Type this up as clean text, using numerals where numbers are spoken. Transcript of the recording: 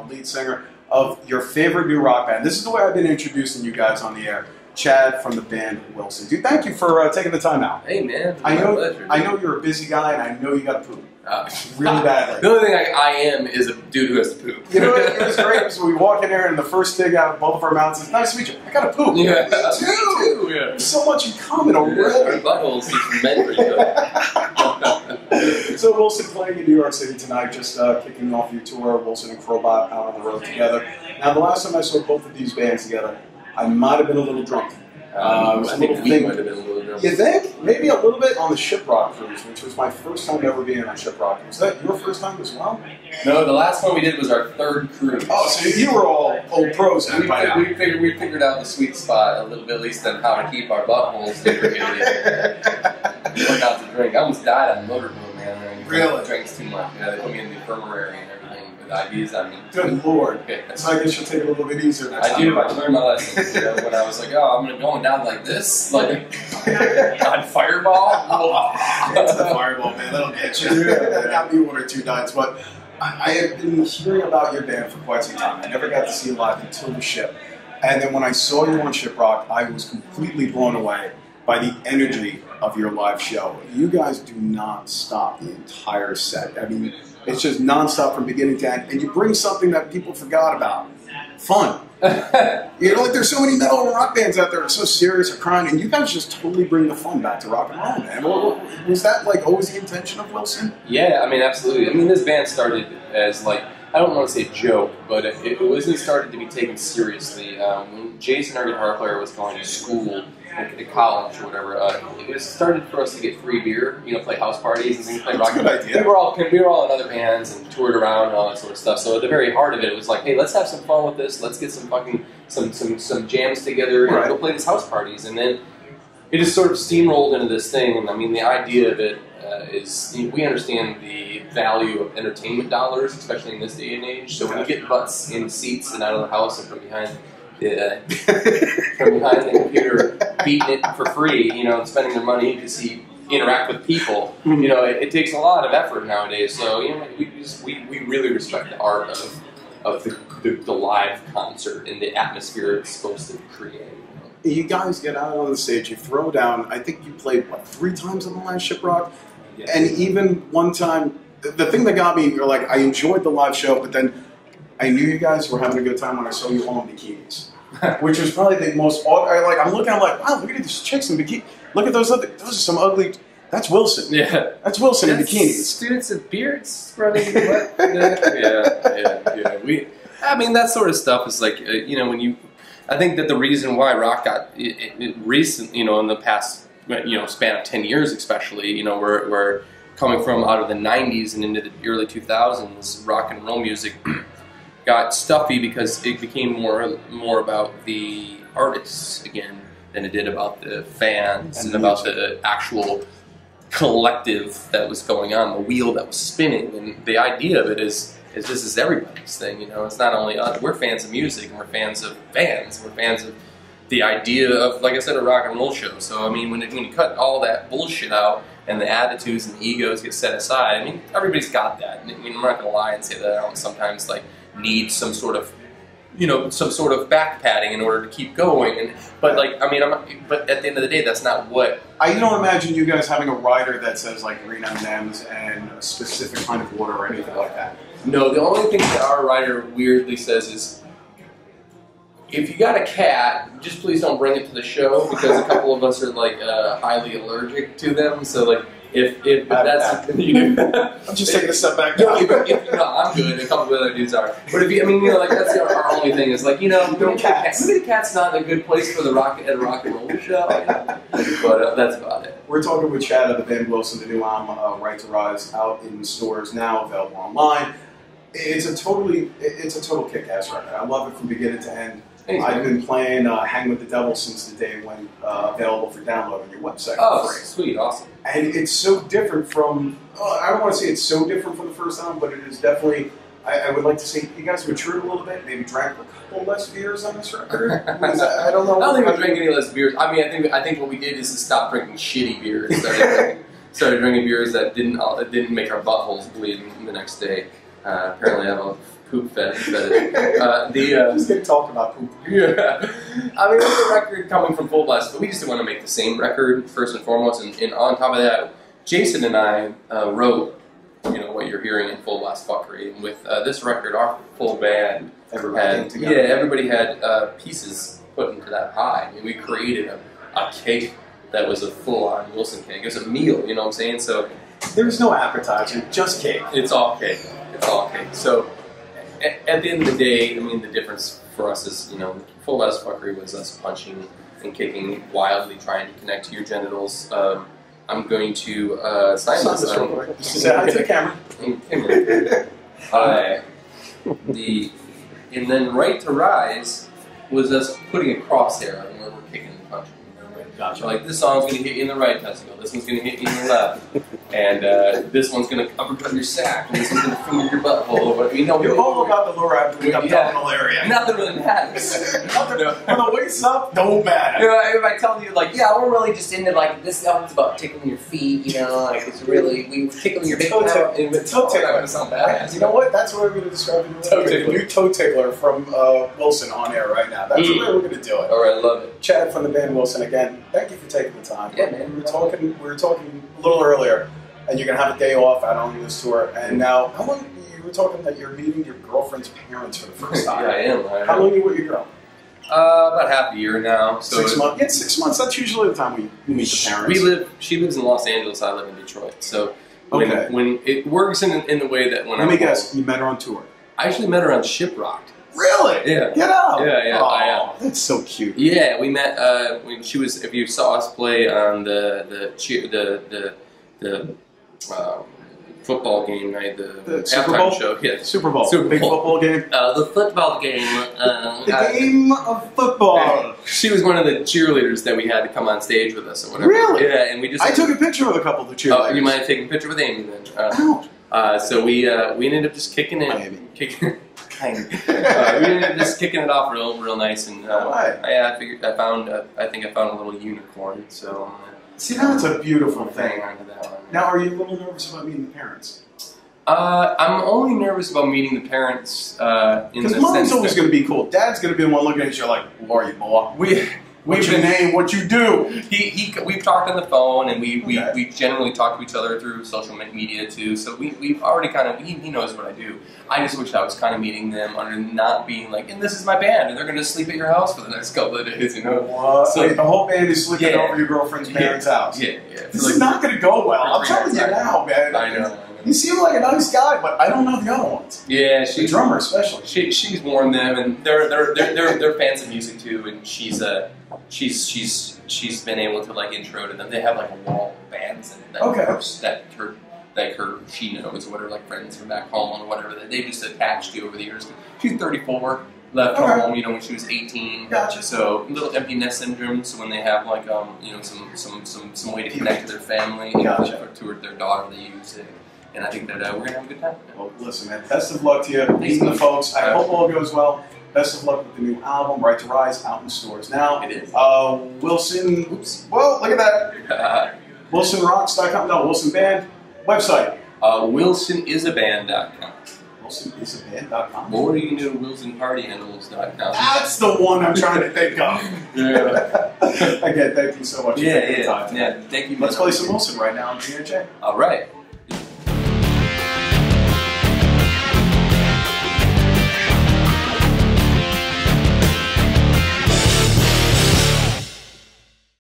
lead singer of your favorite new rock band. This is the way I've been introducing you guys on the air. Chad from the band Wilson. Dude, thank you for taking the time out. Hey, man. I know you're a busy guy, and I know you got to poop. Really badly. The only thing I am is a dude who has to poop. You know what? It was great because we walk in here and the first thing out of both of our mouths is, "Nice to meet you. I got to poop." Yeah. Me too. Yeah. There's so much in common already. Our buttholes is meant for each other. So Wilson playing in New York City tonight, just kicking off your tour. Wilson and Crowbot out on the road together. Now, the last time I saw both of these bands together, I might have been a little drunk. I think we might have been a little drunk. You think? Maybe a little bit on the Shiprocked cruise, which was my first time ever being on Shiprocked. Was that your first time as well? No, the last one we did was our third cruise. Oh, so you were all old pros then by now. We figured out the sweet spot a little bit, at least on how to keep our buttholes lubricated. What not to drink. I almost died on the motorboat, man. Really? Drinks too much. Yeah, they put me in the infirmary and everything with IVs on me. Good Lord. Yeah. So I guess you'll take it a little bit easier next time. I do. I learned my lesson. You know, when I was like, oh, I'm going down like this, like on Fireball. It's the Fireball, man. That'll get you. That got me 1 or 2 nights. But I have been hearing about your band for quite some time. I never got to see you live until the ship. And then when I saw you on Shiprocked, I was completely blown away by the energy of your live show. You guys do not stop the entire set. I mean, it's just nonstop from beginning to end. And you bring something that people forgot about. Fun. You know, like there's so many metal and rock bands out there that are so serious or crying, and you guys just totally bring the fun back to rock and roll, man. Was that like always the intention of Wilson? Yeah, I mean, absolutely. I mean, this band started as like, I don't want to say joke, but it wasn't started to be taken seriously. When Jason, our guitar player, was going to school, like at college or whatever, it was started for us to get free beer, you know, play house parties and things, play rock. That's a good idea. We were all in other bands and toured around and all that sort of stuff. So at the very heart of it, it was like, hey, let's have some fun with this. Let's get some fucking some jams together and go play these house parties. And then it just sort of steamrolled into this thing. And I mean, the idea of it is we understand the value of entertainment dollars, especially in this day and age. So when you get butts in seats and out of the house and from behind the computer, beating it for free, you know, and spending their money to interact with people, you know, it takes a lot of effort nowadays. So you know, we really respect the art of the live concert and the atmosphere it's supposed to create. You guys get out on the stage, you throw down. I think you played, what, 3 times on the last Shiprocked? Yes. And even one time, the thing that got me, you're like, I enjoyed the live show, but then I knew you guys were having a good time when I saw you all in bikinis. Which was probably the most, I'm looking, I'm like, wow, look at these chicks in bikinis. Look at those are some ugly, that's Wilson. Yeah. That's Wilson in bikinis. Students with beards running what? Yeah. I mean, that sort of stuff is like, you know, I think that the reason why rock got recent, you know, in the past, you know, span of 10 years especially, you know, we're coming from out of the 90s and into the early 2000s, rock and roll music got stuffy because it became more about the artists again than it did about the fans and about the actual collective that was going on, the wheel that was spinning. And the idea of it is this is everybody's thing, you know. It's not only us. We're fans of music, and we're fans of bands. We're fans of the idea of, like I said, a rock and roll show. So I mean, when you cut all that bullshit out and the attitudes and the egos get set aside, I mean, everybody's got that. I mean, I'm not gonna lie and say that I don't sometimes like need some sort of, you know, some sort of back padding in order to keep going. But like, I mean, but at the end of the day, that's not what. I don't imagine you guys having a rider that says like green M&Ms and a specific kind of water or anything like that. No, the only thing that our rider weirdly says is, if you got a cat, just please don't bring it to the show because a couple of us are like highly allergic to them. So like, if that's I'm just taking a step back. No, I'm good. A couple of other dudes are. But if you, I mean, you know, like that's our only thing is like, you know, maybe the cat's not a good place for the rock and roll show. You know? But that's about it. We're talking with Chad of the band Wilson, the new album Right to Rise, out in stores now, available online. It's a total kick-ass record. I love it from beginning to end. I've been playing Hang with the Devil since the day it went available for download on your website. Oh, sweet, awesome. And it's so different from, I don't want to say it's so different from the first album, but it is definitely, I would like to say you guys matured a little bit, maybe drank a couple less beers on this record. I don't know. I don't think we drank any less beers. I mean, I think what we did is to stop drinking shitty beers and started drinking beers that didn't make our buttholes bleed the next day. Apparently I have a poop fetish. Just gonna talk about poop. Yeah. I mean, it's a record coming from Full Blast, but we just didn't want to make the same record first and foremost. And on top of that, Jason and I wrote, what you're hearing in Full Blast Fuckery. And with this record, our full band everybody had pieces put into that pie. I mean, we created a cake that was a full-on Wilson cake. It was a meal, you know what I'm saying? So there's no appetizer, just cake. It's all cake. It's all cake. So at the end of the day, I mean, the difference for us is, Full Blast Fuckery was us punching and kicking wildly, trying to connect to your genitals. I'm going to sign this real quick. Say hi to the camera. And then Right to Rise was us putting a crosshair on where we're kicking and punching. Gotcha. Like, this song's going to hit you in the right testicle, this one's going to hit you in the left, and this one's going to uppercut your sack, and this one's going to finger your butthole. But you're all about the lower abdominal area. Nothing really matters. When the waist's up, don't matter. If I tell you, we're really just into, this album's about tickling your feet, it's really, we tickle your big toe. The toe tickler. Sound badass. You know what? That's what we're going to describe the new toe tickler from Wilson on air right now. That's the way we're going to do it. All right, love it. Chad from the band Wilson again. Thank you for taking the time. Yeah, man. We were talking a little earlier, and you're gonna have a day off out on this tour. And now, how long? You were talking that you're meeting your girlfriend's parents for the first time. Yeah, I am. How long are you with your girl? About half a year now. So 6 months. Yeah, 6 months. That's usually the time we meet the parents. She lives in Los Angeles. I live in Detroit. So okay. when it works in the way that when let me guess, you met her on tour. I actually met her on Shiprocked. Really? Yeah. Get out. Yeah. Oh, that's so cute. Yeah, we met when she was. If you saw us play on the football game night, the halftime show. Yeah, Super Bowl. Big football game. The football game. The game of football. She was one of the cheerleaders that we had to come on stage with us or whatever. Really? Yeah, and we just. I took a picture with a couple of the cheerleaders. You might have taken a picture with Amy then. Ouch. So we ended up just kicking it. We ended up just kicking it off real nice, and I think I found a little unicorn. So see, that's a beautiful thing. Onto that one. Now, are you a little nervous about meeting the parents? I'm only nervous about meeting the parents because mom's always going to be cool. Dad's going to be the one looking at you like, "Who are you, boy? What's your name? What you do?" We've talked on the phone, and we generally talk to each other through social media too. So we've already kind of he knows what I do. I just wish I was kind of meeting them under not being like, and this is my band, and they're going to sleep at your house for the next couple of days, What? So the whole band is sleeping over your girlfriend's parents' house. Yeah. This is not going to go well. I'm telling you now, man. I know. You seem like a nice guy, but I don't know the other ones. Yeah, the drummer especially. She's warned them, and they're fans of music too, and she's been able to intro to them. They have a wall of bands that she knows, or whatever, friends from back home or whatever that they just attached to over the years. She's 34, left home, when she was 18. Gotcha. So a little empty nest syndrome. So when they have some way to connect to their family, to their daughter, they use it. And I think that we're going to have a good time. Well, listen, man, best of luck to you, meeting the folks. I hope all goes well. Best of luck with the new album, Right to Rise, out in stores now. It is. Wilson, oops, whoa, look at that. WilsonRocks.com, no, Wilson Band, website. WilsonIsABand.com. WilsonIsABand.com. Or you can go to WilsonPartyAnimals.com. That's the one I'm trying to think of. Yeah. Again, thank you so much for taking the time. Yeah, thank you. Let's play some Wilson right now on GHA. All right.